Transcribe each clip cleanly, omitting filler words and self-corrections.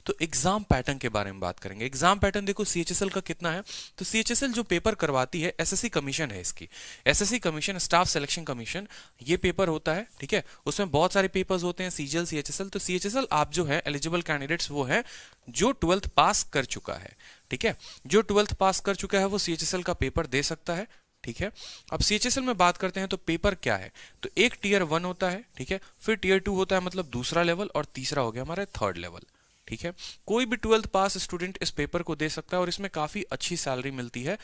तो exam pattern के बारे में बात करेंगे। एग्जाम पैटर्न देखो सीएचएसएल का कितना है, तो सीएचएसएल जो पेपर करवाती है, एसएससी कमीशन है इसकी, SSC commission, staff selection commission, ये पेपर होता है, ठीक है। उसमें बहुत सारे पेपर्स होते हैं, सीजीएल, सीएचएसएल। तो सीएचएसएल आप जो है एलिजिबल कैंडिडेट्स वो है जो 12th पास कर चुका है, ठीक है। जो 12th पास कर चुका है वो सीएचएसएल का पेपर दे सकता है, ठीक है। अब सीएचएसएल में बात करते हैं तो पेपर क्या है, तो एक टीयर 1 होता है, ठीक है, फिर टीयर 2 होता है मतलब दूसरा लेवल, और तीसरा हो गया हमारा थर्ड लेवल, ठीक है। कोई भी 12th पास स्टूडेंट इस पेपर को दे सकता है और इसमें काफी अच्छी सैलरी मिलती है।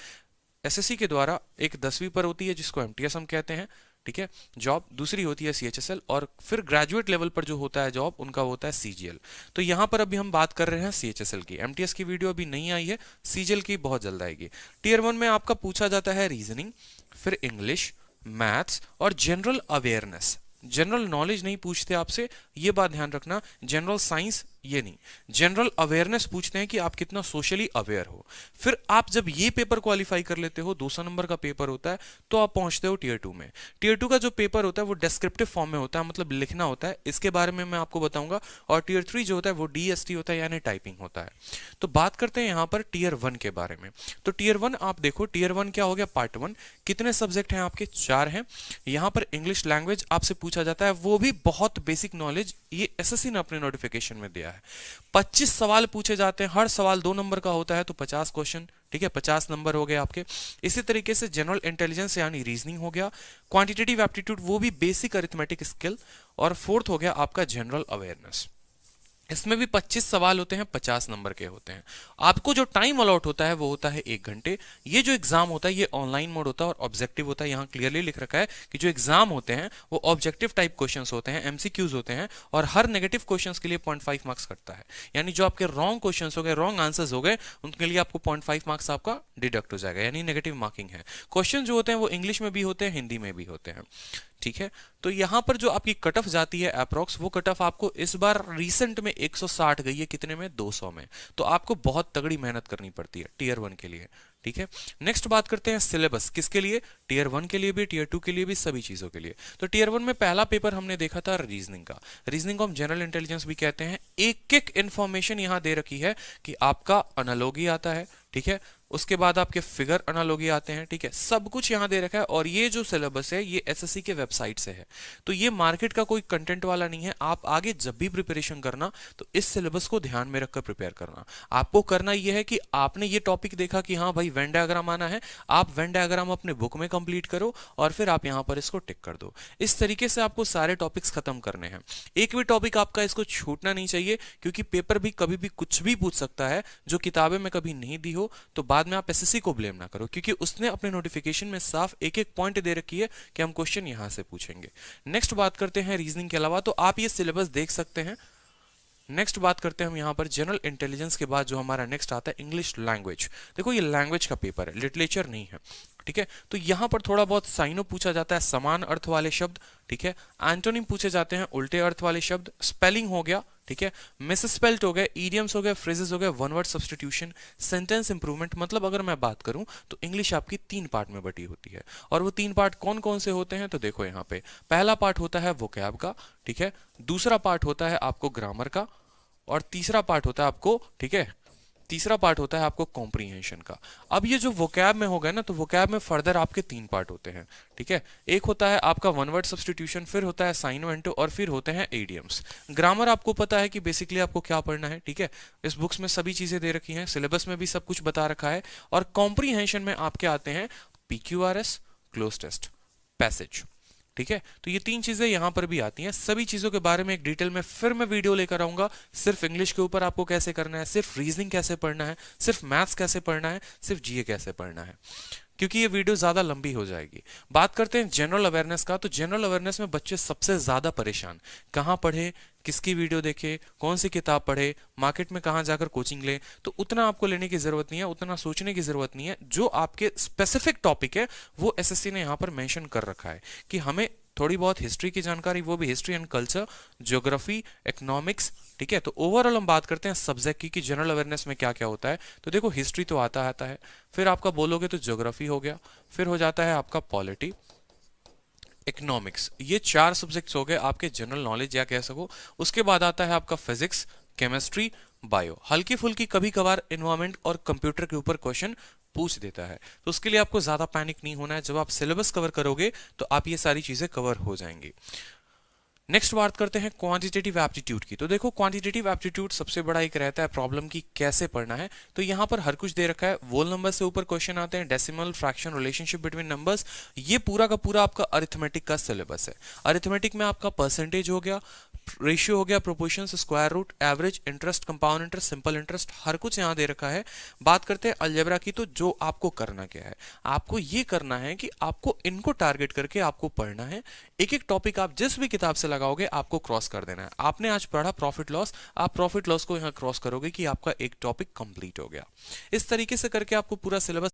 एसएससी के द्वारा एक 10वीं पर होती है जिसको एमटीएस हम कहते हैं, ठीक है, जॉब, दूसरी होती है सीएचएसएल, और फिर ग्रेजुएट लेवल पर जो होता है जॉब उनका होता है सीजीएल। तो यहां पर अभी हम बात कर रहे हैं सीएचएसएल की, एमटीएस की वीडियो अभी नहीं आई है, सीजीएल की बहुत जल्द आएगी। टीयर 1 में आपका पूछा जाता है रीजनिंग, फिर इंग्लिश, मैथ्स और जनरल अवेयरनेस। जनरल नॉलेज नहीं पूछते आपसे, ये बात ध्यान रखना, जनरल साइंस ये नहीं, जनरल अवेयरनेस पूछते हैं कि आप कितना सोशली अवेयर हो। फिर आप जब ये पेपर क्वालिफाई कर लेते हो, 200 नंबर का पेपर होता है, तो आप पहुंचते हो टीयर 2 में। टीयर 2 का जो पेपर होता है वो डिस्क्रिप्टिव फॉर्म में होता है, मतलब लिखना होता है, इसके बारे में मैं आपको बताऊंगा। और टीयर 3 जो होता है वो डीएसटी होता है, यानी टाइपिंग होता है। तो बात करते हैं यहाँ पर टीयर 1 के बारे में। तो टीयर 1 आप देखो, टीयर 1 क्या हो गया, पार्ट 1। कितने सब्जेक्ट हैं आपके, 4 हैं। यहाँ पर इंग्लिश लैंग्वेज आपसे पूछा जाता है, वो भी बहुत बेसिक नॉलेज, ये एसएससी ने अपने नोटिफिकेशन में दिया है। 25 सवाल पूछे जाते हैं, हर सवाल 2 नंबर का होता है, तो 50 क्वेश्चन, ठीक है, 50 नंबर हो गए आपके। इसी तरीके से जनरल इंटेलिजेंस यानी रीजनिंग हो गया, क्वांटिटेटिव एप्टीट्यूड वो भी बेसिक अरिथमेटिक स्किल, और फोर्थ हो गया आपका जनरल अवेयरनेस। इसमें भी 25 सवाल होते हैं, 50 नंबर के होते हैं। आपको जो टाइम अलॉट होता है वो होता है 1 घंटे। ये जो एग्जाम होता है ये ऑनलाइन मोड होता है और ऑब्जेक्टिव होता है। यहाँ क्लियरली लिख रखा है कि जो एग्जाम होते हैं वो ऑब्जेक्टिव टाइप क्वेश्चंस होते हैं, एमसीक्यूज होते हैं, और हर नेगेटिव क्वेश्चंस के लिए 0.5 मार्क्स कटता है। यानी जो आपके रॉन्ग क्वेश्चंस हो गए, रॉन्ग आंसर्स हो गए, उनके लिए आपको 0.5 मार्क्स आपका डिडक्ट हो जाएगा, यानी नेगेटिव मार्किंग है। क्वेश्चन जो होते हैं वो इंग्लिश में भी होते हैं, हिंदी में भी होते हैं, ठीक है। तो यहां पर जो आपकी कट ऑफ जाती है अप्रोक्स, वो कट ऑफ आपको इस बार रिसेंट में 160 गई है, कितने में, 200 में। तो आपको बहुत तगड़ी मेहनत करनी पड़ती है टीयर 1 के लिए, ठीक है। नेक्स्ट बात करते हैं सिलेबस, किसके लिए, टीयर 1 के लिए भी, टीयर 2 के लिए भी, सभी चीजों के लिए। तो टीयर 1 में पहला पेपर हमने देखा था रीजनिंग का, रीजनिंग को हम जनरल इंटेलिजेंस भी कहते हैं। एक एक इंफॉर्मेशन यहां दे रखी है कि आपका अनालॉगी आता है, ठीक है, उसके बाद आपके फिगर अनालॉगी आते हैं, ठीक है, सब कुछ यहां दे रखा है। और ये जो सिलेबस है ये एसएससी के वेबसाइट से है, तो ये मार्केट का कोई कंटेंट वाला नहीं है। आप आगे जब भी प्रिपरेशन करना तो इस सिलेबस को ध्यान में रखकर प्रिपेयर करना। आपको करना यह है कि आपने ये टॉपिक देखा कि हाँ भाई वेन डायग्राम आना है, आप वेन डायग्राम अपने बुक में कंप्लीट करो और फिर आप यहां पर इसको टिक कर दो। इस तरीके से आपको सारे टॉपिक्स खत्म करने हैं। एक भी टॉपिक आपका इसको छूटना नहीं चाहिए, क्योंकि पेपर भी कभी भी कुछ भी पूछ सकता है जो किताबें में कभी नहीं दी हो। तो बाद में आप एसएससी को ब्लेम ना करो, क्योंकि उसने अपने नोटिफिकेशन में साफ एक एक पॉइंट दे रखी है कि हम क्वेश्चन यहां से पूछेंगे। नेक्स्ट बात करते हैं रीजनिंग के अलावा, तो आप ये सिलेबस देख सकते हैं। नेक्स्ट बात करते हैं हम यहाँ पर जनरल इंटेलिजेंस के बाद जो हमारा नेक्स्ट आता है इंग्लिश लैंग्वेज। देखो ये लैंग्वेज का पेपर है, लिटरेचर नहीं है, ठीक है। तो यहां पर थोड़ा बहुत साइनो पूछा जाता है, समान अर्थ वाले शब्द, ठीक है। एंटोनिम पूछे जाते हैं, उल्टे अर्थ वाले शब्द, स्पेलिंग हो गया, ठीक है, मिसस्पेल्ड हो गए, इडियम्स हो गए, फ्रेजेस हो गए, one word substitution, sentence improvement. मतलब अगर मैं बात करूं तो इंग्लिश आपकी 3 पार्ट में बटी होती है। और वो 3 पार्ट कौन कौन से होते हैं, तो देखो यहाँ पे पहला पार्ट होता है वोकैब का, ठीक है, दूसरा पार्ट होता है आपको ग्रामर का, और तीसरा पार्ट होता है आपको, ठीक है, तीसरा पार्ट होता है आपको कॉम्प्रीहेंशन का। अब ये जो वोकैब में हो गया ना, तो वोकैब में फर्दर आपके 3 पार्ट होते हैं, ठीक है। एक होता है आपका वन वर्ड सब्स्टिट्यूशन, फिर होता है साइनो एंटो, और फिर होते हैं इडियम्स। ग्रामर आपको पता है कि बेसिकली आपको क्या पढ़ना है, ठीक है, इस बुक्स में सभी चीजें दे रखी हैं, सिलेबस में भी सब कुछ बता रखा है। और कॉम्प्रीहेंशन में आपके आते हैं पीक्यूआरएस, क्लोज टेस्ट, पैसेज, ठीक है। तो ये 3 चीजें यहां पर भी आती हैं। सभी चीजों के बारे में एक डिटेल में फिर मैं वीडियो लेकर आऊंगा, सिर्फ इंग्लिश के ऊपर आपको कैसे करना है, सिर्फ रीजनिंग कैसे पढ़ना है, सिर्फ मैथ्स कैसे पढ़ना है, सिर्फ जीए कैसे पढ़ना है, क्योंकि ये वीडियो ज्यादा लंबी हो जाएगी। बात करते हैं जनरल अवेयरनेस का, तो जनरल अवेयरनेस में बच्चे सबसे ज्यादा परेशान, कहां पढ़े, किसकी वीडियो देखे, कौन सी किताब पढ़े, मार्केट में कहां जाकर कोचिंग ले। तो उतना आपको लेने की जरूरत नहीं है, उतना सोचने की जरूरत नहीं है। जो आपके स्पेसिफिक टॉपिक है वो एसएससी ने यहां पर मेंशन कर रखा है कि हमें थोड़ी बहुत हिस्ट्री की जानकारी, वो भी history and culture, geography, economics, ठीक है। तो ओवरऑल हम बात करते हैं सब्जेक्ट की कि जनरल अवेयरनेस में क्या क्या होता है। तो देखो हिस्ट्री तो आता है, फिर आपका बोलोगे तो ज्योग्राफी हो गया, फिर हो जाता है आपका पॉलिटी, इकोनॉमिक्स। ये 4 सब्जेक्ट्स हो गए आपके जनरल नॉलेज या कह सको। उसके बाद आता है आपका फिजिक्स, केमिस्ट्री, बायो। हल्की फुल्की कभी कभार इन्वायरमेंट और कंप्यूटर के ऊपर क्वेश्चन पूछ देता है, तो उसके लिए आपको ज्यादा पैनिक नहीं होना है। जब आप सिलेबस कवर करोगे तो आप ये सारी चीजें कवर हो जाएंगी। नेक्स्ट बात करते हैं क्वांटिटेटिव एप्टीट्यूड की। तो देखो क्वांटिटेटिव एप्टीट्यूड सबसे बड़ा एक रहता है प्रॉब्लम की कैसे पढ़ना है। तो यहाँ पर हर कुछ दे रखा है, वोल नंबर से ऊपर क्वेश्चन आते हैं, decimal, fraction, relationship between numbers. ये पूरा का पूरा आपका अरिथमेटिक का सिलेबस है। अरिथमेटिक में आपका परसेंटेज हो गया, रेशियो हो गया, proportions, square root, average, interest, compound interest, simple interest, हर कुछ यहाँ दे रखा है। बात करते हैं अलजेब्रा की। तो जो आपको करना क्या है, आपको ये करना है कि आपको इनको टारगेट करके आपको पढ़ना है। एक एक टॉपिक आप जिस भी किताब से लगाओगे आपको क्रॉस कर देना है। आपने आज पढ़ा प्रॉफिट लॉस, आप प्रॉफिट लॉस को यहाँ क्रॉस करोगे कि आपका एक टॉपिक कंप्लीट हो गया। इस तरीके से करके आपको पूरा सिलेबस